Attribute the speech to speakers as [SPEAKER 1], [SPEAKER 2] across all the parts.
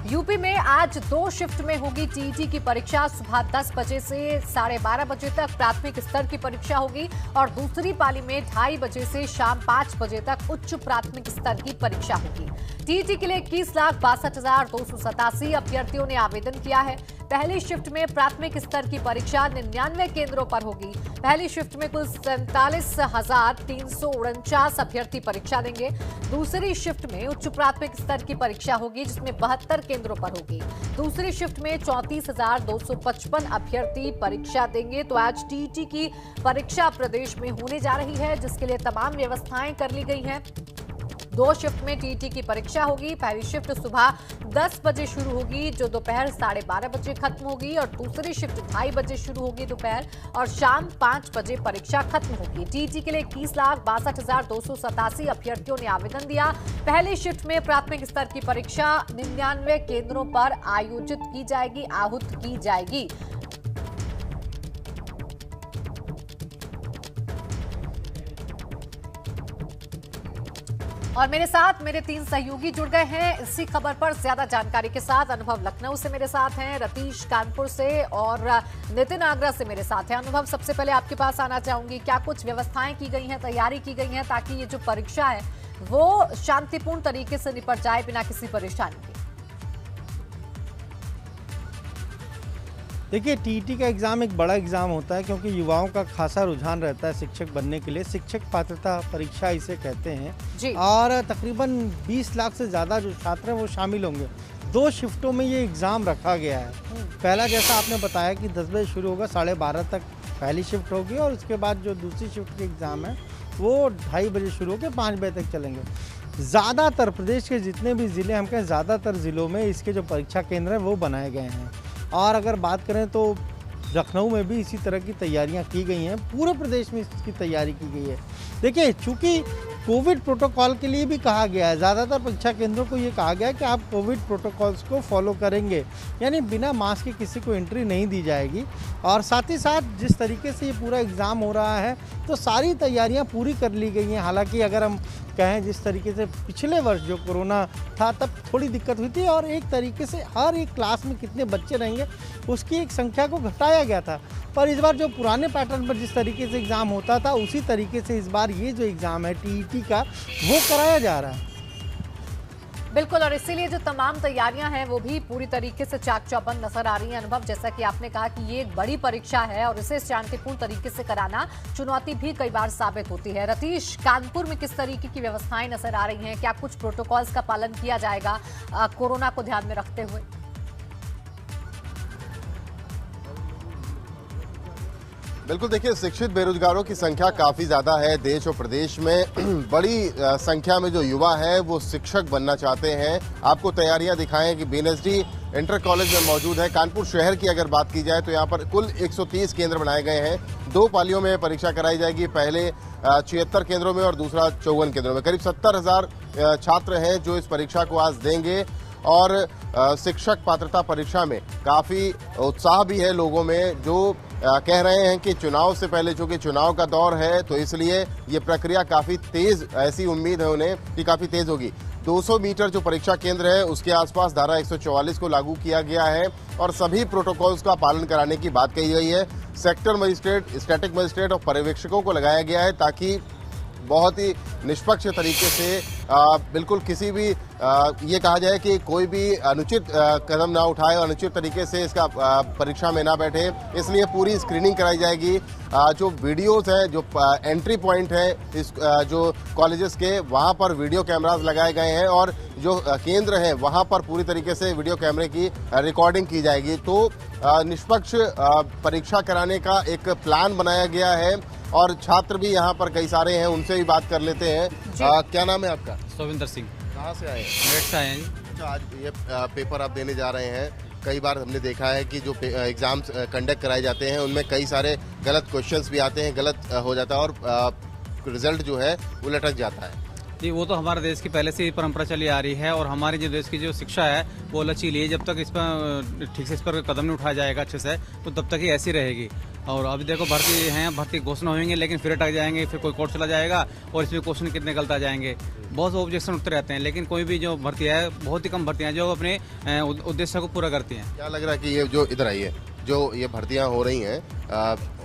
[SPEAKER 1] UP में आज 2 shift में होगी टीईटी की परीक्षा। सुबह 10 बजे से 12:30 बजे तक प्राथमिक स्तर की परीक्षा होगी और दूसरी पाली में 2:30 बजे से शाम 5 बजे तक उच्च प्राथमिक स्तर की परीक्षा होगी। टीईटी के लिए 21,62,287 अभ्यर्थियों ने आवेदन किया है। पहली शिफ्ट में प्राथमिक स्तर की परीक्षा 99 केंद्रों पर होगी। पहली शिफ्ट में कुल 47,349 अभ्यर्थी परीक्षा देंगे। दूसरी शिफ्ट में उच्च प्राथमिक स्तर की परीक्षा होगी जिसमें 72 केंद्रों पर होगी। दूसरी शिफ्ट में 34,255 अभ्यर्थी परीक्षा देंगे। तो आज टीईटी की परीक्षा प्रदेश में होने जा रही है, जिसके लिए तमाम व्यवस्थाएं कर ली गई हैं। 2 शिफ्ट में टीईटी की परीक्षा होगी। पहली शिफ्ट सुबह 10 बजे शुरू होगी जो दोपहर 12:30 बजे खत्म होगी और दूसरी शिफ्ट 2:30 बजे शुरू होगी दोपहर और शाम 5 बजे परीक्षा खत्म होगी। टीईटी के लिए 21,62,287 अभ्यर्थियों ने आवेदन दिया। पहली शिफ्ट में प्राथमिक स्तर की परीक्षा 99 केंद्रों पर आयोजित की जाएगी, आहूत की जाएगी। और मेरे साथ मेरे 3 सहयोगी जुड़ गए हैं इसी खबर पर ज्यादा जानकारी के साथ। अनुभव लखनऊ से मेरे साथ हैं, रतीश कानपुर से और नितिन आगरा से मेरे साथ हैं। अनुभव, सबसे पहले आपके पास आना चाहूंगी, क्या कुछ व्यवस्थाएं की गई हैं, तैयारी की गई है ताकि ये जो परीक्षा है वो शांतिपूर्ण तरीके से निपट जाए बिना किसी परेशानी के?
[SPEAKER 2] देखिए, टीईटी का एग्ज़ाम एक बड़ा एग्ज़ाम होता है क्योंकि युवाओं का खासा रुझान रहता है शिक्षक बनने के लिए। शिक्षक पात्रता परीक्षा इसे कहते हैं जी। और तकरीबन 20 लाख से ज़्यादा जो छात्र हैं वो शामिल होंगे। 2 शिफ्टों में ये एग्ज़ाम रखा गया है। पहला, जैसा आपने बताया कि 10 बजे शुरू होगा, 12:30 तक पहली शिफ्ट होगी और उसके बाद जो दूसरी शिफ्ट के एग्ज़ाम है वो 2:30 बजे शुरू होकर 5 बजे तक चलेंगे। ज़्यादातर प्रदेश के जितने भी ज़िले हम कहें, ज़्यादातर ज़िलों में इसके जो परीक्षा केंद्र हैं वो बनाए गए हैं। और अगर बात करें तो लखनऊ में भी इसी तरह की तैयारियां की गई हैं। पूरे प्रदेश में इसकी तैयारी की गई है। देखिए, चूंकि कोविड प्रोटोकॉल के लिए भी कहा गया है, ज़्यादातर परीक्षा केंद्रों को ये कहा गया है कि आप कोविड प्रोटोकॉल्स को फॉलो करेंगे, यानी बिना मास्क के किसी को एंट्री नहीं दी जाएगी। और साथ ही साथ जिस तरीके से ये पूरा एग्ज़ाम हो रहा है तो सारी तैयारियां पूरी कर ली गई हैं। हालांकि अगर हम कहें जिस तरीके से पिछले वर्ष जो कोरोना था तब थोड़ी दिक्कत हुई थी और एक तरीके से हर एक क्लास में कितने बच्चे रहेंगे उसकी एक संख्या को घटाया गया था। पर इस बार जो पुराने पैटर्न पर जिस तरीके से एग्ज़ाम होता था उसी तरीके से इस बार ये जो एग्ज़ाम है टीईटी का वो कराया जा रहा है।
[SPEAKER 1] बिल्कुल, और इसीलिए जो तमाम तैयारियां हैं वो भी पूरी तरीके से चाक चौबंद नजर आ रही हैं। अनुभव, जैसा कि आपने कहा कि ये एक बड़ी परीक्षा है और इसे शांतिपूर्ण तरीके से कराना चुनौती भी कई बार साबित होती है। रतीश, कानपुर में किस तरीके की व्यवस्थाएं नजर आ रही हैं? क्या कुछ प्रोटोकॉल्स का पालन किया जाएगा कोरोना को ध्यान में रखते हुए?
[SPEAKER 3] बिल्कुल, देखिए, शिक्षित बेरोजगारों की संख्या काफ़ी ज़्यादा है देश और प्रदेश में। बड़ी संख्या में जो युवा है वो शिक्षक बनना चाहते हैं। आपको तैयारियां दिखाएं कि बीएनएसडी इंटर कॉलेज में मौजूद है। कानपुर शहर की अगर बात की जाए तो यहाँ पर कुल 130 केंद्र बनाए गए हैं। 2 पालियों में परीक्षा कराई जाएगी, पहले 76 केंद्रों में और दूसरा 54 केंद्रों में। करीब 70,000 छात्र हैं जो इस परीक्षा को आज देंगे। और शिक्षक पात्रता परीक्षा में काफ़ी उत्साह भी है लोगों में, जो कह रहे हैं कि चुनाव से पहले, चूंकि चुनाव का दौर है तो इसलिए ये प्रक्रिया काफ़ी तेज़, ऐसी उम्मीद है उन्हें कि काफ़ी तेज़ होगी। 200 मीटर जो परीक्षा केंद्र है उसके आसपास धारा 144 को लागू किया गया है और सभी प्रोटोकॉल्स का पालन कराने की बात कही गई है। सेक्टर मजिस्ट्रेट, स्टैटिक मजिस्ट्रेट और पर्यवेक्षकों को लगाया गया है ताकि बहुत ही निष्पक्ष तरीके से बिल्कुल किसी भी ये कहा जाए कि कोई भी अनुचित कदम ना उठाए और अनुचित तरीके से इसका परीक्षा में ना बैठे, इसलिए पूरी स्क्रीनिंग कराई जाएगी। जो वीडियोस हैं, जो एंट्री पॉइंट है इस जो कॉलेजेस के, वहाँ पर वीडियो कैमरास लगाए गए हैं और जो केंद्र हैं वहाँ पर पूरी तरीके से वीडियो कैमरे की रिकॉर्डिंग की जाएगी। तो निष्पक्ष परीक्षा कराने का एक प्लान बनाया गया है और छात्र भी यहाँ पर कई सारे हैं, उनसे भी बात कर लेते हैं। क्या नाम है आपका?
[SPEAKER 4] सोविंदर सिंह।
[SPEAKER 3] कहाँ से आए?
[SPEAKER 4] ग्रेड से आए हैं।
[SPEAKER 3] अच्छा, आज ये पेपर आप देने जा रहे हैं। कई बार हमने देखा है कि जो एग्जाम्स कंडक्ट कराए जाते हैं उनमें कई सारे गलत क्वेश्चंस भी आते हैं, गलत हो जाता है और रिजल्ट जो है वो लटक जाता है।
[SPEAKER 4] जी, वो तो हमारे देश की पहले से ही परंपरा चली आ रही है और हमारे जो देश की जो शिक्षा है वो लचीली है। जब तक इस पर ठीक से इस पर कदम नहीं उठाया जाएगा अच्छे से तो तब तक ही ऐसी रहेगी। और अभी देखो भर्ती हैं, भर्ती घोषणा होंगे लेकिन फिर अटक जाएंगे, फिर कोई कोर्ट चला जाएगा और इसमें क्वेश्चन कितने गलत आ जाएंगे। बहुत से ऑब्जेक्शन उठते रहते हैं, लेकिन कोई भी जो भर्ती है, बहुत ही कम भर्तियाँ जो अपने उद्देश्य को पूरा करती हैं।
[SPEAKER 3] क्या लग रहा है कि ये जो इधर आइए, जो ये भर्तियां हो रही हैं,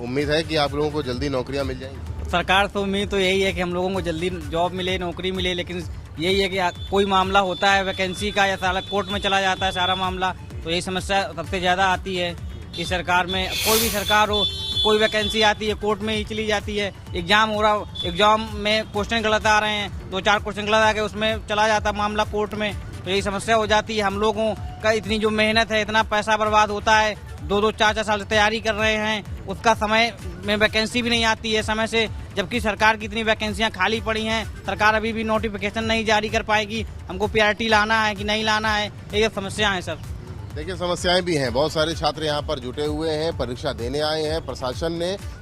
[SPEAKER 3] उम्मीद है कि आप लोगों को जल्दी नौकरियां मिल जाएंगी?
[SPEAKER 5] सरकार तो उम्मीद तो यही है कि हम लोगों को जल्दी जॉब मिले, नौकरी मिले, लेकिन यही है कि कोई मामला होता है वैकेंसी का या सारा कोर्ट में चला जाता है सारा मामला, तो यही समस्या सबसे ज़्यादा आती है कि सरकार में, कोई भी सरकार हो, कोई वैकेंसी आती है कोर्ट में ही चली जाती है। एग्जाम हो रहा, एग्जाम में क्वेश्चन गलत आ रहे हैं, 2-4 क्वेश्चन गलत आ गए, उसमें चला जाता मामला कोर्ट में, तो यही समस्या हो जाती है। हम लोगों का इतनी जो मेहनत है, इतना पैसा बर्बाद होता है, 2-2, 4-4 साल से तैयारी कर रहे हैं, उसका समय में वैकेंसी भी नहीं आती है समय से, जबकि सरकार की इतनी वैकेंसियां खाली पड़ी हैं। सरकार अभी भी नोटिफिकेशन नहीं जारी कर पाएगी, हमको पीआरटी लाना है कि नहीं लाना है, ये समस्या है सर।
[SPEAKER 3] देखिए, समस्याएं भी हैं, बहुत सारे छात्र यहाँ पर जुटे हुए हैं, परीक्षा देने आए हैं।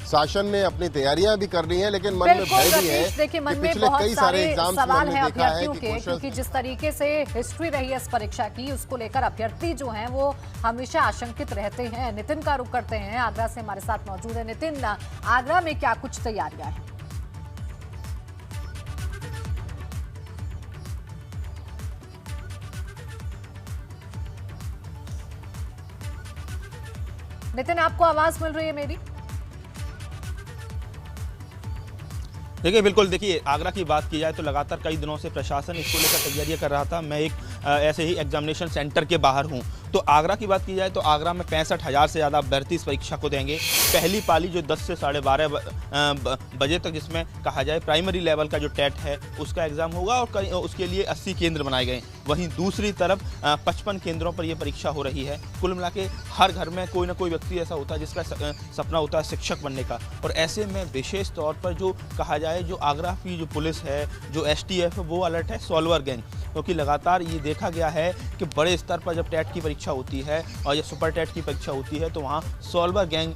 [SPEAKER 3] शासन ने अपनी तैयारियां भी कर ली हैं, लेकिन मन में भय भी है।
[SPEAKER 1] देखिए, मन में बहुत सारे सवाल हैं अभ्यर्थियों के, क्योंकि जिस तरीके से हिस्ट्री रही है इस परीक्षा की, उसको लेकर अभ्यर्थी जो हैं वो हमेशा आशंकित रहते हैं। नितिन का रुख करते हैं, आगरा से हमारे साथ मौजूद है। नितिन, आगरा में क्या कुछ तैयारियां हैं? नितिन, आपको आवाज मिल रही है मेरी?
[SPEAKER 6] देखिए, बिल्कुल, देखिए, आगरा की बात की जाए तो लगातार कई दिनों से प्रशासन इसको लेकर तैयारियां कर रहा था। मैं एक ऐसे ही एग्जामिनेशन सेंटर के बाहर हूं। तो आगरा की बात की जाए तो आगरा में 65,000 से ज़्यादा अभ्यर्थी इस परीक्षा को देंगे। पहली पाली जो 10 से 12:30 बजे तक, जिसमें कहा जाए प्राइमरी लेवल का जो टेट है उसका एग्ज़ाम होगा, और उसके लिए 80 केंद्र बनाए गए। वहीं दूसरी तरफ 55 केंद्रों पर यह परीक्षा हो रही है। कुल मिला के हर घर में कोई ना कोई व्यक्ति ऐसा होता है जिसका सपना होता है शिक्षक बनने का, और ऐसे में विशेष तौर पर जो कहा जाए, जो आगरा की जो पुलिस है, जो STF है, वो अलर्ट है सॉल्वर गैंग, क्योंकि लगातार ये देखा गया है कि बड़े स्तर पर जब टेट की परीक्षा होती है और या सुपर टेट की परीक्षा होती है तो वहाँ सॉल्वर गैंग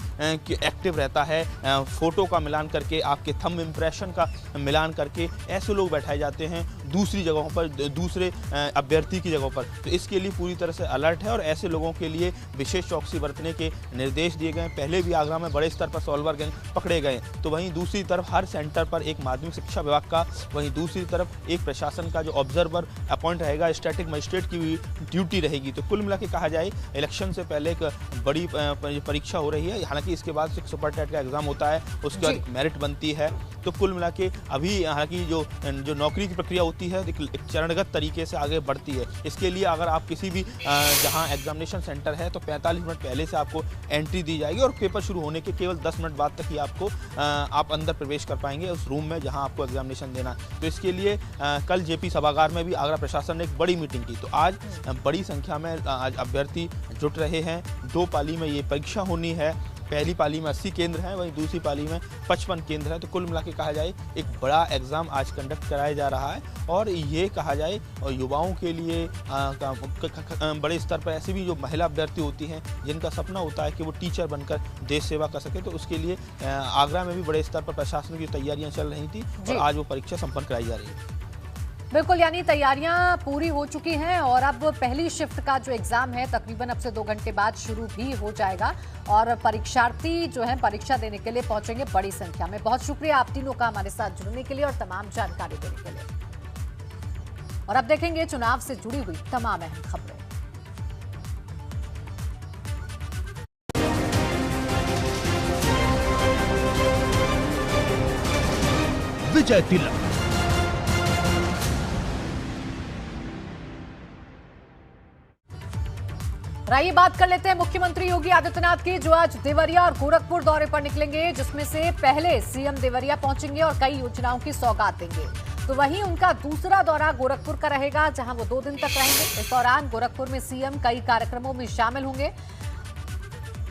[SPEAKER 6] एक्टिव रहता है। फ़ोटो का मिलान करके, आपके थंब इम्प्रेशन का मिलान करके ऐसे लोग बैठाए जाते हैं दूसरी जगहों पर, दूसरे अभ्यर्थी की जगहों पर। तो इसके लिए पूरी तरह से अलर्ट है और ऐसे लोगों के लिए विशेष चौकसी बरतने के निर्देश दिए गए। पहले भी आगरा में बड़े स्तर पर सॉल्वर गैंग पकड़े गए। तो वहीं दूसरी तरफ हर सेंटर पर एक माध्यमिक शिक्षा विभाग का, वहीं दूसरी तरफ एक प्रशासन का जो ऑब्जर्वर अपॉइंट रहेगा, स्टैटिक मजिस्ट्रेट की भी ड्यूटी रहेगी। तो कुल मिला के कहा जाए, इलेक्शन से पहले एक बड़ी परीक्षा हो रही है। हालांकि इसके बाद सुपर टेट का एग्जाम होता है, उसके बाद मेरिट बनती है। तो कुल मिला के अभी हालांकि जो नौकरी की प्रक्रिया होती है एक चरणगत तरीके से आगे बढ़ती है। इसके लिए अगर आप किसी भी जहां एग्जामिनेशन सेंटर है तो 45 मिनट पहले से आपको एंट्री दी जाएगी, और पेपर शुरू होने के केवल 10 मिनट बाद तक ही आपको आप अंदर प्रवेश कर पाएंगे उस रूम में जहां आपको एग्जामिनेशन देना। तो इसके लिए कल JP सभागार में भी आगरा प्रशासन ने एक बड़ी मीटिंग की। तो आज बड़ी संख्या में आज अभ्यर्थी जुट रहे हैं। 2 पाली में ये परीक्षा होनी है। पहली पाली में 80 केंद्र हैं, वहीं दूसरी पाली में 55 केंद्र हैं। तो कुल मिला के कहा जाए एक बड़ा एग्ज़ाम आज कंडक्ट कराया जा रहा है, और ये कहा जाए युवाओं के लिए बड़े स्तर पर ऐसी भी जो महिला अभ्यर्थी होती हैं जिनका सपना होता है कि वो टीचर बनकर देश सेवा कर सके, तो उसके लिए आगरा में भी बड़े स्तर पर प्रशासन की तैयारियाँ चल रही थी और आज वो परीक्षा संपन्न कराई जा रही है।
[SPEAKER 1] बिल्कुल, यानी तैयारियां पूरी हो चुकी हैं और अब पहली शिफ्ट का जो एग्जाम है तकरीबन अब से 2 घंटे बाद शुरू भी हो जाएगा, और परीक्षार्थी जो है परीक्षा देने के लिए पहुंचेंगे बड़ी संख्या में। बहुत शुक्रिया आप तीनों का हमारे साथ जुड़ने के लिए और तमाम जानकारी देने के लिए। और अब देखेंगे चुनाव से जुड़ी हुई तमाम अहम खबरें।
[SPEAKER 7] विजय तिलक।
[SPEAKER 1] आइए बात कर लेते हैं मुख्यमंत्री योगी आदित्यनाथ की, जो आज देवरिया और गोरखपुर दौरे पर निकलेंगे, जिसमें से पहले CM देवरिया पहुंचेंगे और कई योजनाओं की सौगात देंगे। तो वहीं उनका दूसरा दौरा गोरखपुर का रहेगा, जहां वो 2 दिन तक रहेंगे। इस दौरान गोरखपुर में CM कई कार्यक्रमों में शामिल होंगे।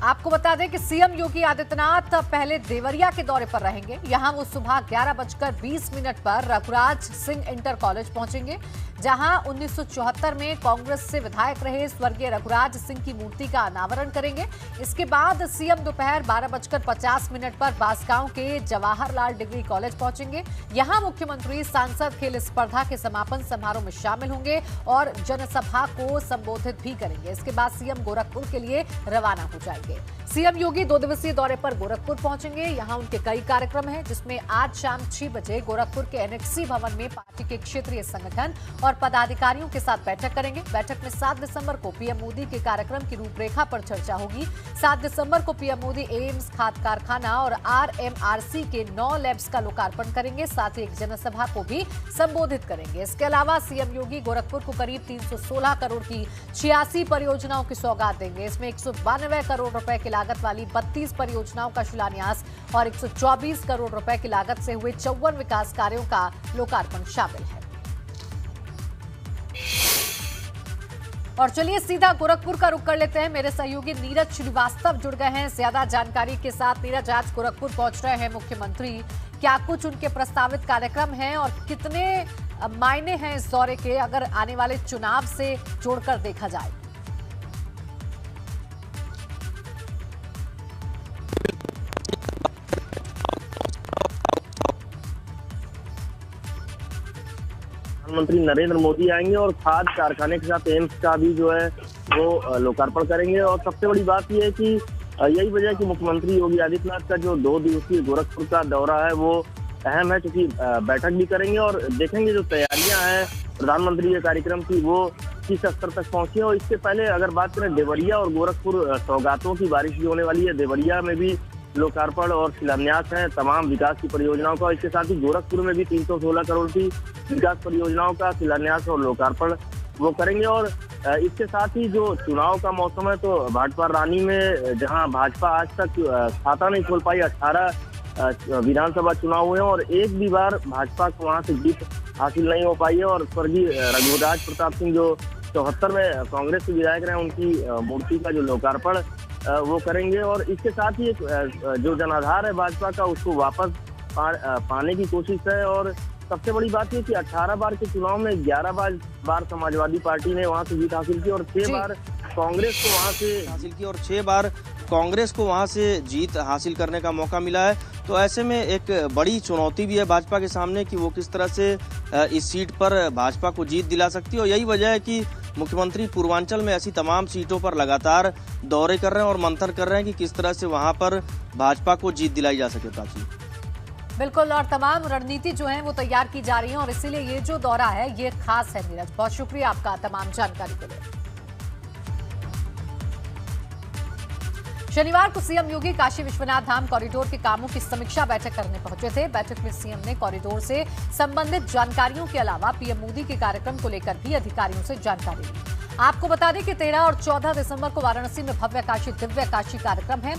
[SPEAKER 1] आपको बता दें कि CM योगी आदित्यनाथ पहले देवरिया के दौरे पर रहेंगे। यहां वो सुबह 11:20 पर रघुराज सिंह इंटर कॉलेज पहुंचेंगे। जहां 1974 में कांग्रेस से विधायक रहे स्वर्गीय रघुराज सिंह की मूर्ति का अनावरण करेंगे। इसके बाद सीएम दोपहर 12:50 पर बांसगांव के जवाहरलाल डिग्री कॉलेज पहुंचेंगे। यहां मुख्यमंत्री सांसद खेल स्पर्धा के समापन समारोह में शामिल होंगे और जनसभा को संबोधित भी करेंगे। इसके बाद सीएम गोरखपुर के लिए रवाना हो जाएंगे। सीएम योगी 2 दिवसीय दौरे पर गोरखपुर पहुंचेंगे। यहां उनके कई कार्यक्रम हैं, जिसमें आज शाम 6 बजे गोरखपुर के एनेक्सी भवन में पार्टी के क्षेत्रीय संगठन और पदाधिकारियों के साथ बैठक करेंगे। बैठक में 7 दिसंबर को पीएम मोदी के कार्यक्रम की रूपरेखा पर चर्चा होगी। 7 दिसंबर को पीएम मोदी एम्स, खाद कारखाना और आरएमआरसी के 9 लैब्स का लोकार्पण करेंगे। साथ ही एक जनसभा को भी संबोधित करेंगे। इसके अलावा सीएम योगी गोरखपुर को करीब 316 करोड़ की 86 परियोजनाओं की सौगात देंगे। इसमें 192 करोड़ रुपए की लागत वाली 32 परियोजनाओं का शिलान्यास और 124 करोड़ रुपए की लागत से हुए 54 विकास कार्यों का लोकार्पण शामिल है। और चलिए सीधा गोरखपुर का रुख कर लेते हैं। मेरे सहयोगी नीरज श्रीवास्तव जुड़ गए हैं ज्यादा जानकारी के साथ। नीरज, आज गोरखपुर पहुंच रहे हैं मुख्यमंत्री, क्या कुछ उनके प्रस्तावित कार्यक्रम हैं और कितने मायने हैं इस दौरे के, अगर आने वाले चुनाव से जोड़कर देखा जाए?
[SPEAKER 8] प्रधानमंत्री नरेंद्र मोदी आएंगे और खाद कारखाने के साथ एम्स का भी जो है वो लोकार्पण करेंगे। और सबसे बड़ी बात यह है कि यही वजह है कि मुख्यमंत्री योगी आदित्यनाथ का जो 2 दिवसीय गोरखपुर का दौरा है वो अहम है, क्योंकि बैठक भी करेंगे और देखेंगे जो तैयारियां हैं प्रधानमंत्री के कार्यक्रम की वो किस स्तर तक पहुंची है। और इससे पहले अगर बात करें देवरिया और गोरखपुर, सौगातों की बारिश भी होने वाली है। देवरिया में भी लोकार्पण और शिलान्यास है तमाम विकास की परियोजनाओं का। इसके साथ ही गोरखपुर में भी 316 करोड़ की विकास परियोजनाओं का शिलान्यास और लोकार्पण वो करेंगे। और इसके साथ ही जो चुनाव का मौसम है, तो भाटपारा रानी में जहां भाजपा आज तक खाता नहीं खोल पाई, 18 विधानसभा चुनाव हुए और एक भी बार भाजपा को वहां से जीत हासिल नहीं हो पाई है। और स्वर्गीय रघुराज प्रताप सिंह जो 74 में कांग्रेस के विधायक रहे, उनकी मूर्ति का जो लोकार्पण वो करेंगे। और इसके साथ ही एक जो जनाधार है भाजपा का, उसको वापस पाने की कोशिश है। और सबसे बड़ी बात यह कि 18 बार के चुनाव में 11 बार समाजवादी पार्टी ने वहां से जीत हासिल की और 6 बार कांग्रेस को वहां से
[SPEAKER 9] हासिल की और 6 बार कांग्रेस को वहां से जीत हासिल करने का मौका मिला है। तो ऐसे में एक बड़ी चुनौती भी है भाजपा के सामने कि वो किस तरह से इस सीट पर भाजपा को जीत दिला सकती है। और यही वजह है कि मुख्यमंत्री पूर्वांचल में ऐसी तमाम सीटों पर लगातार दौरे कर रहे हैं और मंथन कर रहे हैं कि किस तरह से वहां पर भाजपा को जीत दिलाई जा सके। प्राची,
[SPEAKER 1] बिल्कुल, और तमाम रणनीति जो है वो तैयार की जा रही है और इसीलिए ये जो दौरा है ये खास है। नीरज, बहुत शुक्रिया आपका तमाम जानकारी के लिए। शनिवार को सीएम योगी काशी विश्वनाथ धाम कॉरिडोर के कामों की समीक्षा बैठक करने पहुंचे थे। बैठक में सीएम ने कॉरिडोर से संबंधित जानकारियों के अलावा पीएम मोदी के कार्यक्रम को लेकर भी अधिकारियों से जानकारी ली। आपको बता दें कि 13 और 14 दिसंबर को वाराणसी में भव्य काशी दिव्य काशी कार्यक्रम है,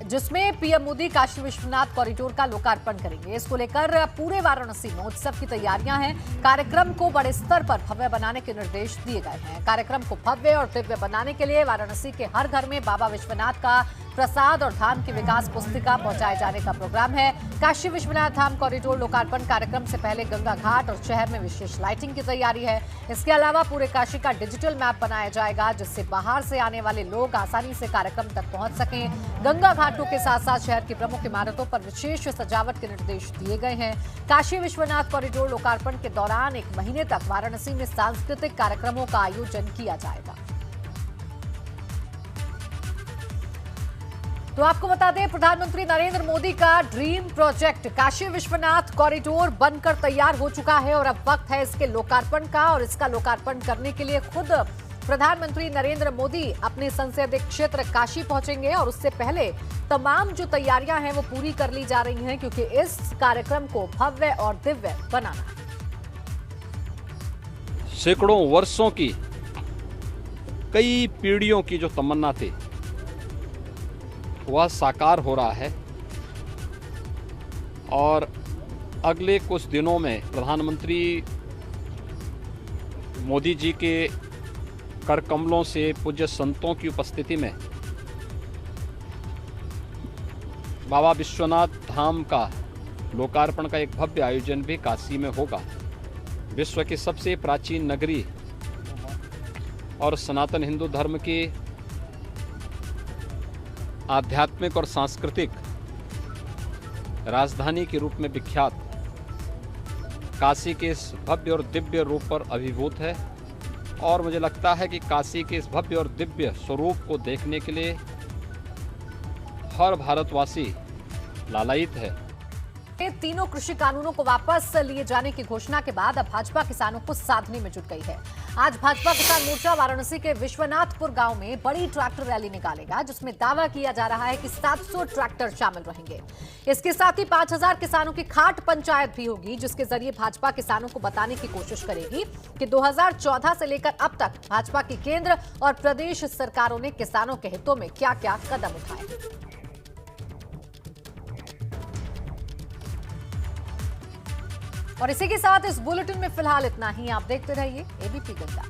[SPEAKER 1] जिसमें पीएम मोदी काशी विश्वनाथ कॉरिडोर का लोकार्पण करेंगे। इसको लेकर पूरे वाराणसी में उत्सव की तैयारियां हैं। कार्यक्रम को बड़े स्तर पर भव्य बनाने के निर्देश दिए गए हैं। कार्यक्रम को भव्य और दिव्य बनाने के लिए वाराणसी के हर घर में बाबा विश्वनाथ का प्रसाद और धाम की विकास पुस्तिका पहुंचाए जाने का प्रोग्राम है। काशी विश्वनाथ धाम कॉरिडोर लोकार्पण कार्यक्रम से पहले गंगा घाट और शहर में विशेष लाइटिंग की तैयारी है। इसके अलावा पूरे काशी का डिजिटल मैप बनाया जाएगा, जिससे बाहर से आने वाले लोग आसानी से कार्यक्रम तक पहुंच सकें। गंगा घाटों के साथ साथ शहर की प्रमुख इमारतों पर विशेष सजावट के निर्देश दिए गए हैं। काशी विश्वनाथ कॉरिडोर लोकार्पण के दौरान 1 महीने तक वाराणसी में सांस्कृतिक कार्यक्रमों का आयोजन किया जाएगा। तो आपको बता दें, प्रधानमंत्री नरेंद्र मोदी का dream project Kashi Vishwanath corridor बनकर तैयार हो चुका है और अब वक्त है इसके लोकार्पण का। और इसका लोकार्पण करने के लिए खुद प्रधानमंत्री नरेंद्र मोदी अपने संसदीय क्षेत्र काशी पहुंचेंगे और उससे पहले तमाम जो तैयारियां हैं वो पूरी कर ली जा रही हैं, क्योंकि इस कार्यक्रम को भव्य और दिव्य बनाना है।
[SPEAKER 10] सैकड़ों वर्षों की, कई पीढ़ियों की जो तमन्ना थी वह साकार हो रहा है और अगले कुछ दिनों में प्रधानमंत्री मोदी जी के कर कमलों से पूज्य संतों की उपस्थिति में बाबा विश्वनाथ धाम का लोकार्पण का एक भव्य आयोजन भी काशी में होगा। विश्व की सबसे प्राचीन नगरी और सनातन हिंदू धर्म की आध्यात्मिक और सांस्कृतिक राजधानी के रूप में विख्यात काशी के इस भव्य और दिव्य रूप पर अभिभूत है और मुझे लगता है कि काशी के इस भव्य और दिव्य स्वरूप को देखने के लिए हर भारतवासी लालायित है।
[SPEAKER 1] तीनों कृषि कानूनों को वापस लिए जाने की घोषणा के बाद अब भाजपा किसानों को साधने में जुट गई है। आज भाजपा किसान मोर्चा वाराणसी के विश्वनाथपुर गांव में बड़ी ट्रैक्टर रैली निकालेगा, जिसमें दावा किया जा रहा है कि 700 ट्रैक्टर शामिल रहेंगे। इसके साथ ही 5000 किसानों की खाट पंचायत भी होगी, जिसके जरिए भाजपा किसानों को बताने की कोशिश करेगी कि 2014 से लेकर अब तक भाजपा की केंद्र और प्रदेश सरकारों ने किसानों के हितों में क्या क्या कदम उठाए। और इसी के साथ इस बुलेटिन में फिलहाल इतना ही। आप देखते रहिए एबीपी गंगा।